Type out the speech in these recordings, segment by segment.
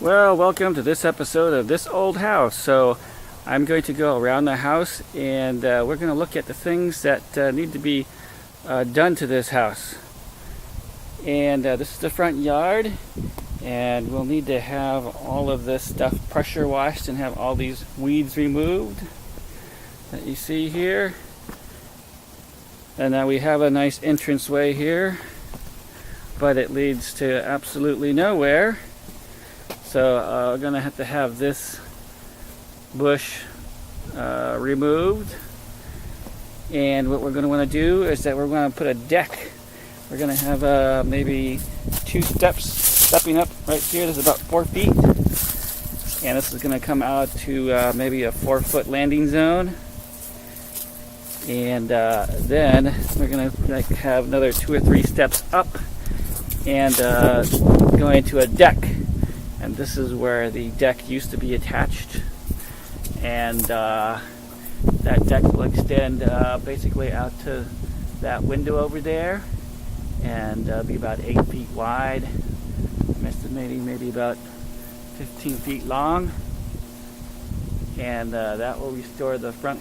Well, welcome to this episode of This Old House. So I'm going to go around the house and we're going to look at the things that need to be done to this house. And this is the front yard, and we'll need to have all of this stuff pressure washed and have all these weeds removed that you see here. And now we have a nice entranceway here, but it leads to absolutely nowhere. So we're going to have this bush removed. And what we're going to want to do is that we're going to put a deck. We're going to have maybe 2 steps stepping up right here. This is about 4 feet. And this is going to come out to maybe a 4-foot landing zone. And then we're going to have another 2 or 3 steps up and going to a deck. And this is where the deck used to be attached, and that deck will extend basically out to that window over there, and be about 8 feet wide. I'm estimating maybe about 15 feet long, and that will restore the front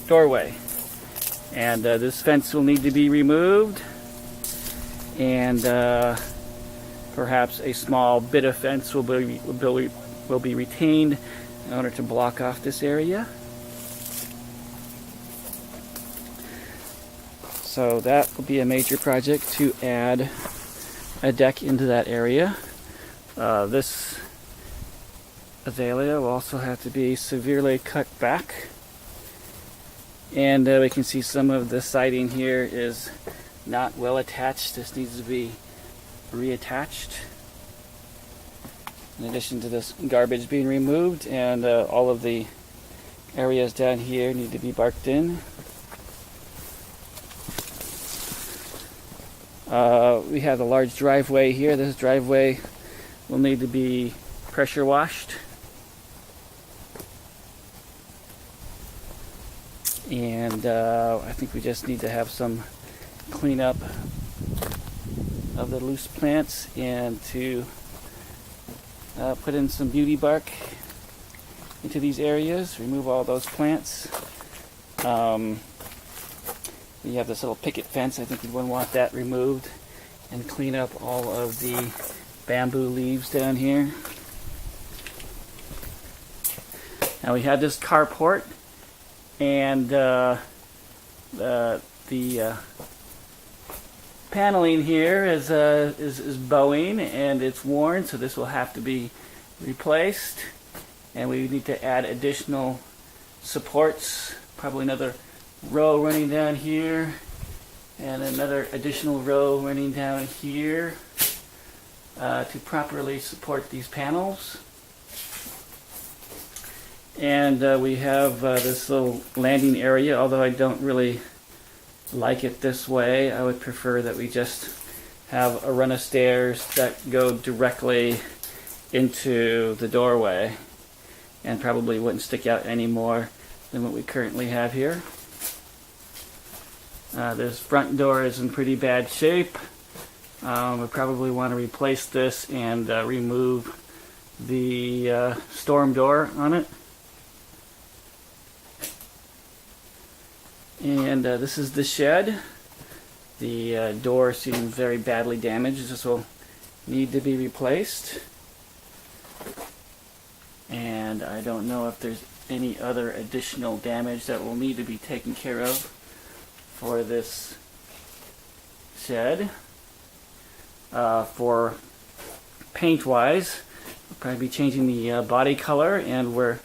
doorway. And this fence will need to be removed, and perhaps a small bit of fence will be retained in order to block off this area. So that will be a major project, to add a deck into that area. This azalea will also have to be severely cut back. And we can see some of the siding here is not well attached. This needs to be reattached, in addition to this garbage being removed, and all of the areas down here need to be barked in. We have a large driveway here. This driveway will need to be pressure washed, and I think we just need to have some cleanup of the loose plants, and to put in some beauty bark into these areas, remove all those plants. We have this little picket fence. I think we wouldn't want that removed, and clean up all of the bamboo leaves down here. Now we have this carport, and the paneling here is bowing, and it's worn, so this will have to be replaced, and we need to add additional supports, probably another row running down here and another additional row running down here to properly support these panels. And we have this little landing area, although I don't really like it this way. I would prefer that we just have a run of stairs that go directly into the doorway, and probably wouldn't stick out any more than what we currently have here. This front door is in pretty bad shape. We probably want to replace this and remove the storm door on it. And this is the shed. The door seems very badly damaged. This will need to be replaced. And I don't know if there's any other additional damage that will need to be taken care of for this shed. For paint-wise, we'll probably be changing the body color, and we're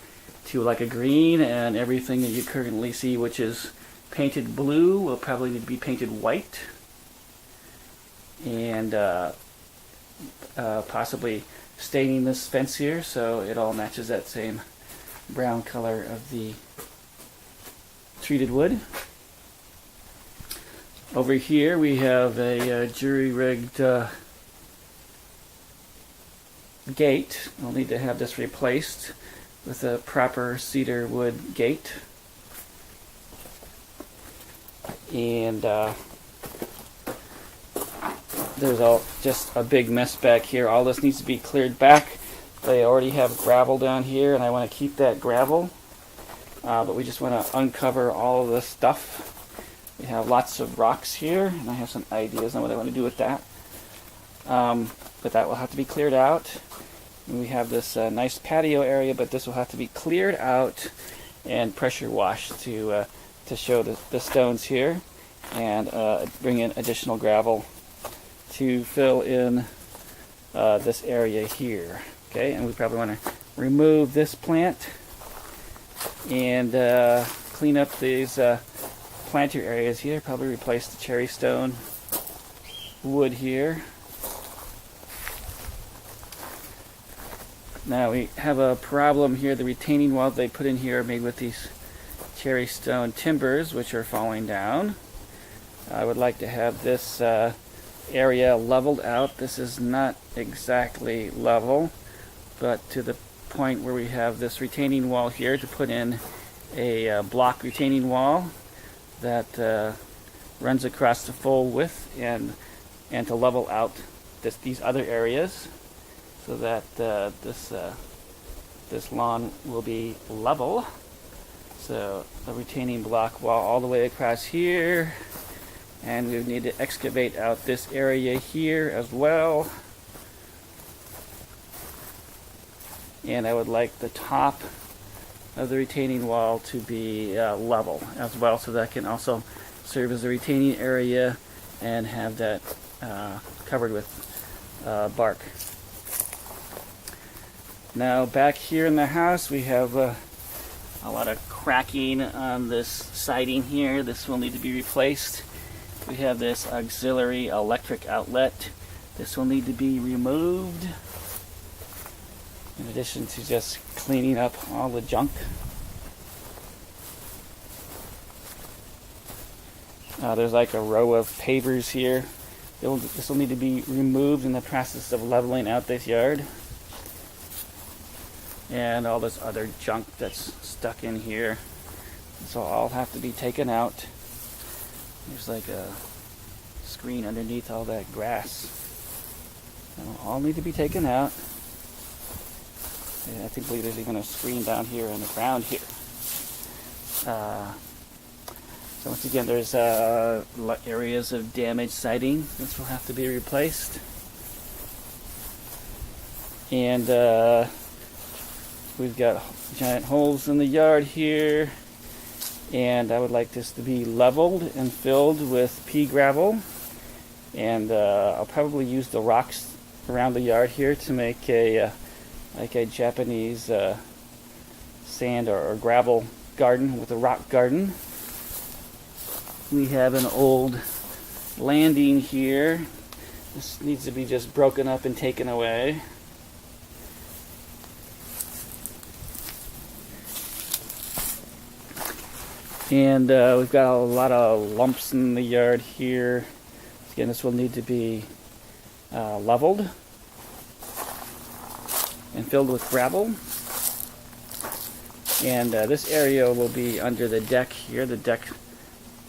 to like a green, and everything that you currently see, which is painted blue, will probably need to be painted white, and possibly staining this fence here so it all matches that same brown color of the treated wood. Over here we have a jury-rigged gate. We'll need to have this replaced with a proper cedar wood gate. And there's just a big mess back here. All this needs to be cleared back They already have gravel down here, and I want to keep that gravel, but we just want to uncover all of this stuff. We have lots of rocks here, and I have some ideas on what I want to do with that. But that will have to be cleared out. And we have this nice patio area, but this will have to be cleared out and pressure washed to show the stones here, and bring in additional gravel to fill in this area here. Okay, and we probably want to remove this plant and clean up these planter areas here. Probably replace the cherry stone wood here. Now we have a problem here. The retaining walls they put in here are made with these cherry stone timbers, which are falling down. I would like to have this area leveled out. This is not exactly level, but to the point where we have this retaining wall here to put in a block retaining wall that runs across the full width, and to level out these other areas, so that this lawn will be level. So a retaining block wall all the way across here, and we need to excavate out this area here as well. And I would like the top of the retaining wall to be level as well, so that can also serve as a retaining area and have that covered with bark. Now back here in the house we have a lot of cracking on this siding here. This will need to be replaced. We have this auxiliary electric outlet. This will need to be removed, in addition to just cleaning up all the junk. There's like a row of pavers here. This will need to be removed in the process of leveling out this yard. And all this other junk that's stuck in here. This will all have to be taken out. There's like a screen underneath all that grass. It'll all need to be taken out. I believe there's even a screen down here on the ground here. So once again, there's areas of damaged siding. This will have to be replaced. And we've got giant holes in the yard here. And I would like this to be leveled and filled with pea gravel. And I'll probably use the rocks around the yard here to make a Japanese sand or gravel garden with a rock garden. We have an old landing here. This needs to be just broken up and taken away. And we've got a lot of lumps in the yard here. Again, this will need to be leveled and filled with gravel. And this area will be under the deck here. The deck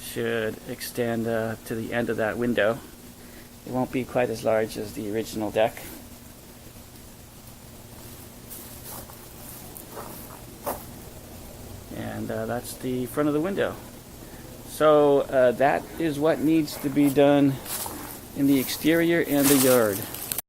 should extend to the end of that window. It won't be quite as large as the original deck. And that's the front of the window. So that is what needs to be done in the exterior and the yard.